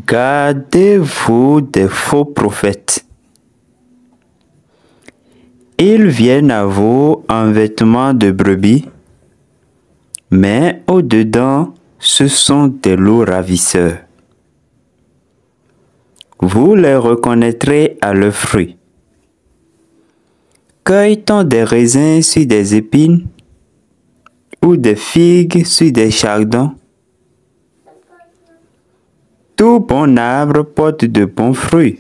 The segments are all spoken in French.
Gardez-vous des faux prophètes. Ils viennent à vous en vêtements de brebis, mais au-dedans, ce sont des loups ravisseurs. Vous les reconnaîtrez à leurs fruits. Cueille-t-on des raisins sur des épines ou des figues sur des chardons? Tout bon arbre porte de bons fruits,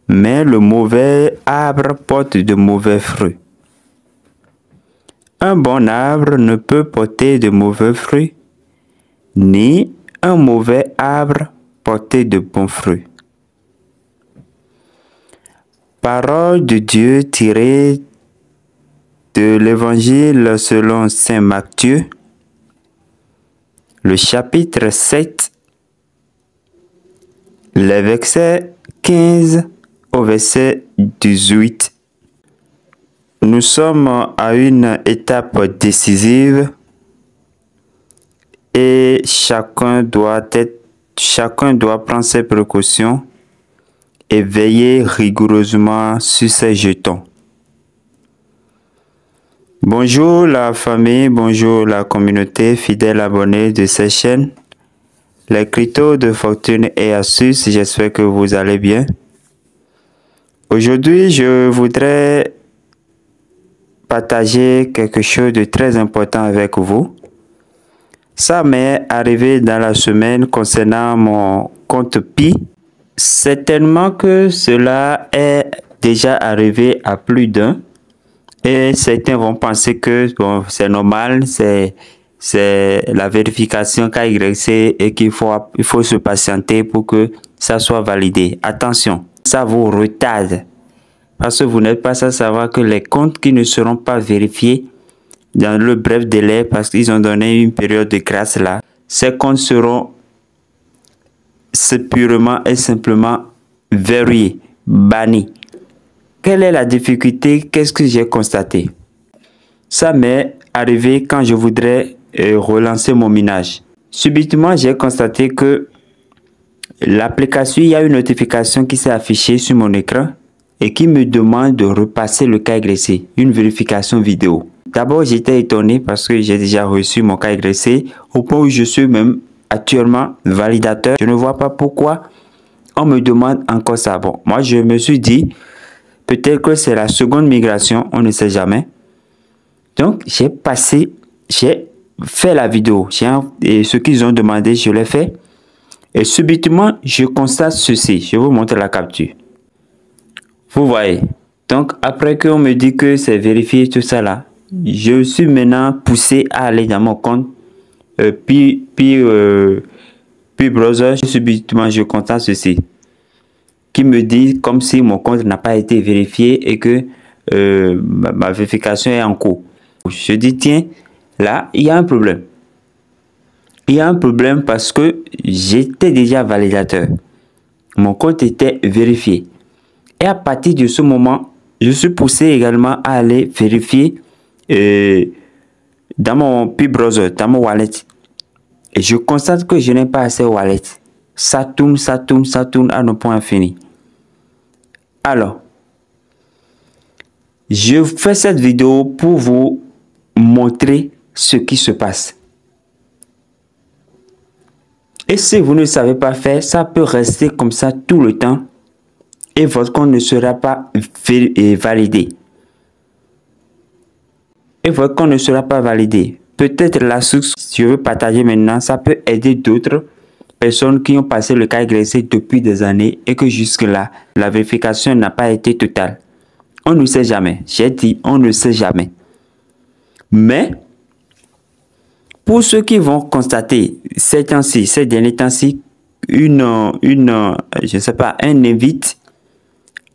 mais le mauvais arbre porte de mauvais fruits. Un bon arbre ne peut porter de mauvais fruits, ni un mauvais arbre porter de bons fruits. Parole de Dieu tirée de l'Évangile selon saint Matthieu, le chapitre 7, les versets 15 au verset 18. Nous sommes à une étape décisive et chacun doit prendre ses précautions et veiller rigoureusement sur ses jetons. Bonjour la famille, bonjour la communauté fidèle abonnée de cette chaîne. Les cryptos de fortune et astuces, j'espère que vous allez bien. Aujourd'hui, je voudrais partager quelque chose de très important avec vous. Ça m'est arrivé dans la semaine concernant mon compte Pi. Certainement que cela est déjà arrivé à plus d'un. Et certains vont penser que bon, c'est normal, c'est la vérification KYC et qu'il faut se patienter pour que ça soit validé. Attention, ça vous retarde. Parce que vous n'êtes pas à savoir que les comptes qui ne seront pas vérifiés dans le bref délai, parce qu'ils ont donné une période de grâce là, ces comptes seront purement et simplement verrouillés, bannis. Quelle est la difficulté? Qu'est-ce que j'ai constaté? Ça m'est arrivé quand je voudrais relancer mon minage. Subitement, j'ai constaté que l'application, il y a une notification qui s'est affichée sur mon écran et qui me demande de repasser le KYC, une vérification vidéo. D'abord, j'étais étonné parce que j'ai déjà reçu mon KYC au point où je suis même actuellement validateur. Je ne vois pas pourquoi on me demande encore ça. Bon, moi, je me suis dit, peut-être que c'est la seconde migration, on ne sait jamais. Donc, j'ai fait la vidéo. Et ce qu'ils ont demandé, je l'ai fait. Et subitement, je constate ceci. Je vous montre la capture. Vous voyez. Donc, après qu'on me dit que c'est vérifié tout ça là, je suis maintenant poussé à aller dans mon compte. Puis browser, subitement, je constate ceci. Qui me dit comme si mon compte n'a pas été vérifié et que ma vérification est en cours. Je dis, tiens, là, il y a un problème. Il y a un problème parce que j'étais déjà validateur. Mon compte était vérifié. Et à partir de ce moment, je suis poussé également à aller vérifier dans mon Pi-browser, dans mon wallet. Et je constate que je n'ai pas assez de wallet. Ça tourne à nos points infinis. Alors, je fais cette vidéo pour vous montrer ce qui se passe. Et si vous ne savez pas faire, ça peut rester comme ça tout le temps et votre compte ne sera pas validé. Et votre compte ne sera pas validé. Peut-être la source que je veux partager maintenant, ça peut aider d'autres personnes qui ont passé le KYC depuis des années et que jusque-là, la vérification n'a pas été totale. On ne sait jamais. J'ai dit, on ne sait jamais. Mais, pour ceux qui vont constater ces temps-ci, ces derniers temps-ci, je sais pas, un invite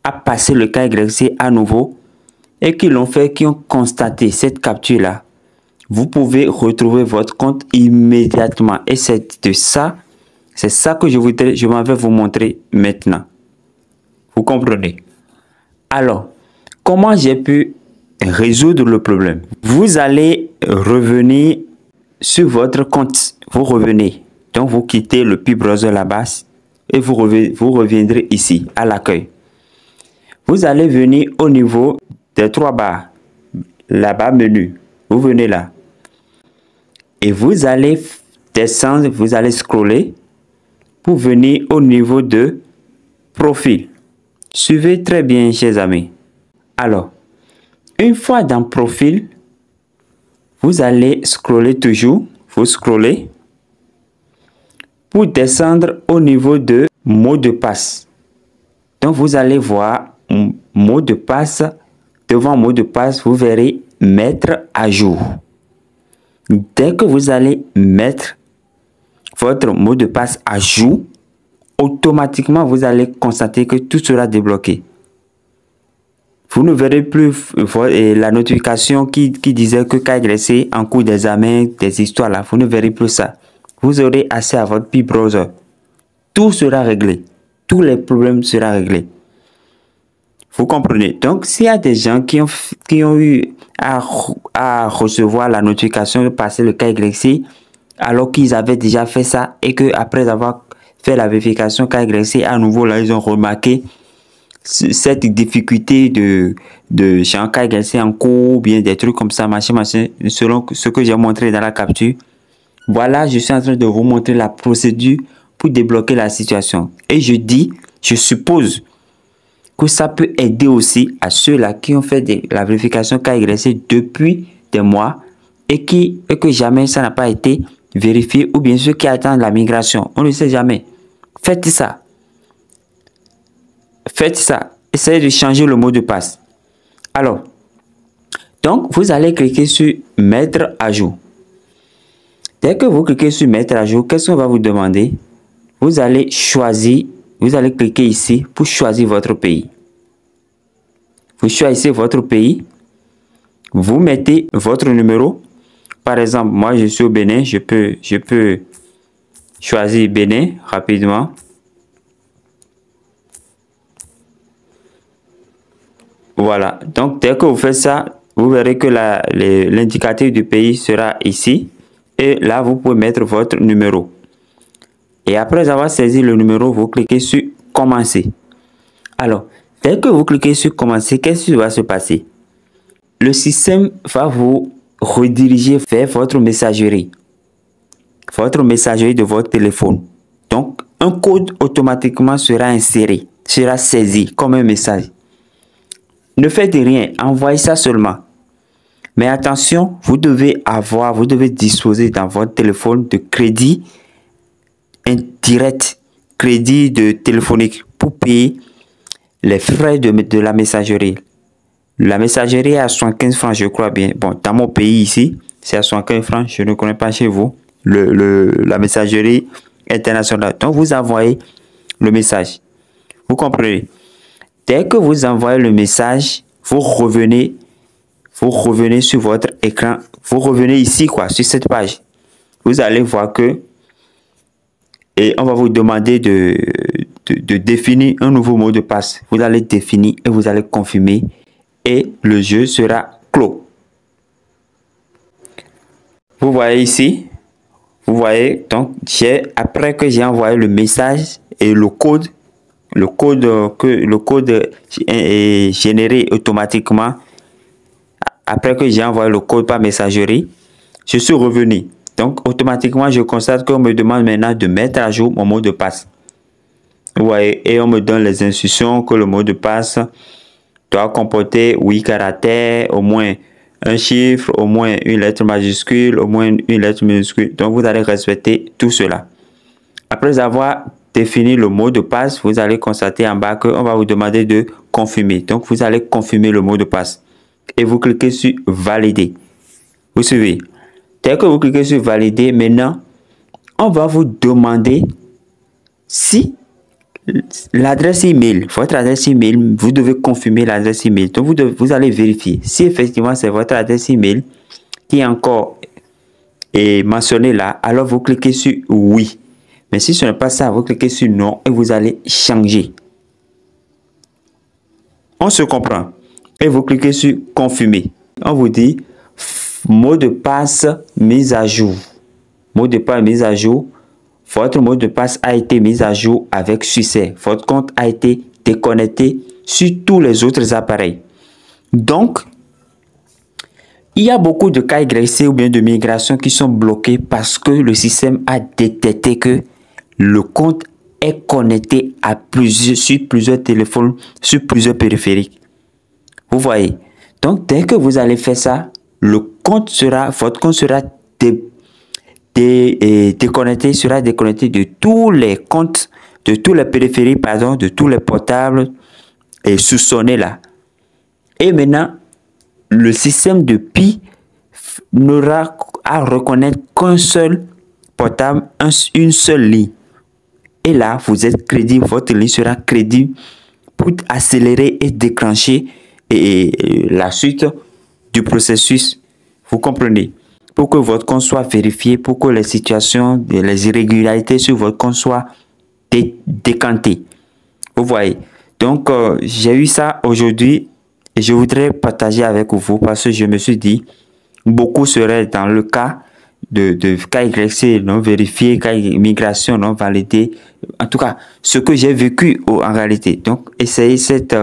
à passer le KYC à nouveau et qui l'ont fait, qui ont constaté cette capture-là, vous pouvez retrouver votre compte immédiatement. Et c'est ça que je m'en vais vous montrer maintenant. Vous comprenez? Alors, comment j'ai pu résoudre le problème? Vous allez revenir sur votre compte. Vous revenez. Donc, vous quittez le Pi-browser là-bas. et vous reviendrez ici, à l'accueil. Vous allez venir au niveau des 3 barres, la barre menu. Vous venez là. Et vous allez descendre, vous allez scroller pour venir au niveau de profil. Suivez très bien, chers amis. Alors, une fois dans profil, vous allez scroller toujours. Vous scrollez pour descendre au niveau de mot de passe. Donc, vous allez voir mot de passe. Devant mot de passe, vous verrez mettre à jour. Dès que vous allez mettre votre mot de passe à jour, automatiquement, vous allez constater que tout sera débloqué. Vous ne verrez plus la notification qui disait que KYC en cours d'examen, des histoires là. Vous ne verrez plus ça. Vous aurez accès à votre Pi-browser. Tout sera réglé. Tous les problèmes seront réglés. Vous comprenez? Donc, s'il y a des gens qui ont eu à recevoir la notification de passer le KYC, alors qu'ils avaient déjà fait ça et que après avoir fait la vérification KYC, à nouveau là, ils ont remarqué cette difficulté de champ KYC en cours, ou bien des trucs comme ça, machin, selon ce que j'ai montré dans la capture. Voilà, je suis en train de vous montrer la procédure pour débloquer la situation. Et je suppose que ça peut aider aussi à ceux-là qui ont fait la vérification KYC depuis des mois et que jamais ça n'a pas été vérifié, ou bien ceux qui attendent la migration. On ne sait jamais. Faites ça. Faites ça. Essayez de changer le mot de passe. Alors, donc, vous allez cliquer sur mettre à jour. Dès que vous cliquez sur mettre à jour, qu'est-ce qu'on va vous demander? Vous allez choisir, vous allez cliquer ici pour choisir votre pays. Vous choisissez votre pays. Vous mettez votre numéro. Par exemple, moi je suis au Bénin, je peux choisir Bénin rapidement. Voilà, donc dès que vous faites ça, vous verrez que l'indicatif du pays sera ici. Et là, vous pouvez mettre votre numéro. Et après avoir saisi le numéro, vous cliquez sur commencer. Alors, dès que vous cliquez sur commencer, qu'est-ce qui va se passer? Le système va vous rediriger vers votre messagerie. Votre messagerie de votre téléphone. Donc, un code automatiquement sera inséré, sera saisi comme un message. Ne faites rien, envoyez ça seulement. Mais attention, vous devez disposer dans votre téléphone de crédit indirect, crédit téléphonique pour payer les frais de la messagerie. La messagerie est à 75 francs, je crois bien. Bon, dans mon pays ici, c'est à 75 francs. Je ne connais pas chez vous la messagerie internationale. Donc, vous envoyez le message. Vous comprenez? Dès que vous envoyez le message, vous revenez sur votre écran. Vous revenez ici, quoi, sur cette page. Vous allez voir que et on va vous demander de définir un nouveau mot de passe. Vous allez définir et vous allez confirmer et le jeu sera clos. Vous voyez ici, vous voyez, donc après que j'ai envoyé le message et le code est généré automatiquement. Après que j'ai envoyé le code par messagerie, je suis revenu. Donc, automatiquement, je constate qu'on me demande maintenant de mettre à jour mon mot de passe. Vous voyez, et on me donne les instructions que le mot de passe doit comporter 8 caractères, au moins un chiffre, au moins une lettre majuscule, au moins une lettre minuscule. Donc, vous allez respecter tout cela. Après avoir défini le mot de passe, vous allez constater en bas qu'on va vous demander de confirmer. Donc, vous allez confirmer le mot de passe. Et vous cliquez sur valider. Vous suivez. Dès que vous cliquez sur valider, maintenant, on va vous demander si l'adresse email, votre adresse email, vous devez confirmer l'adresse email. Donc, vous allez vérifier si effectivement c'est votre adresse email qui est encore mentionnée là. Alors, vous cliquez sur oui. Mais si ce n'est pas ça, vous cliquez sur non et vous allez changer. On se comprend. Et vous cliquez sur confirmer. On vous dit mot de passe mis à jour. Mot de passe mis à jour. votre mot de passe a été mis à jour avec succès. Votre compte a été déconnecté sur tous les autres appareils. Donc, il y a beaucoup de cas YC ou bien de migration qui sont bloqués parce que le système a détecté que le compte est connecté à sur plusieurs téléphones, sur plusieurs périphériques. Vous voyez. Donc, dès que vous allez faire ça, votre compte sera déconnecté, de tous les comptes, de tous les périphériques, pardon, de tous les portables et soupçonnés là. Et maintenant, le système de Pi n'aura à reconnaître qu'un seul portable, une seule ligne. Et là, vous êtes crédible, votre ligne sera crédible pour accélérer et déclencher la suite du processus. Vous comprenez? Pour que votre compte soit vérifié, pour que les situations, les irrégularités sur votre compte soient décantées. Vous voyez? Donc, j'ai eu ça aujourd'hui et je voudrais partager avec vous parce que je me suis dit, beaucoup seraient dans le cas de KYC non vérifié, cas migration non validée. En tout cas, ce que j'ai vécu en réalité. Donc, essayez cette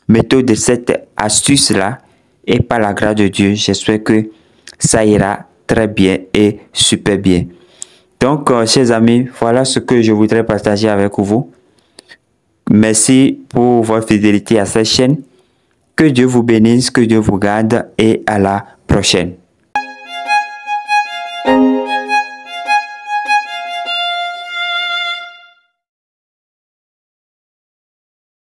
méthode, cette astuce-là et par la grâce de Dieu, j'espère que ça ira très bien et super bien. Donc, chers amis, voilà ce que je voudrais partager avec vous. Merci pour votre fidélité à cette chaîne. Que Dieu vous bénisse, que Dieu vous garde et à la prochaine.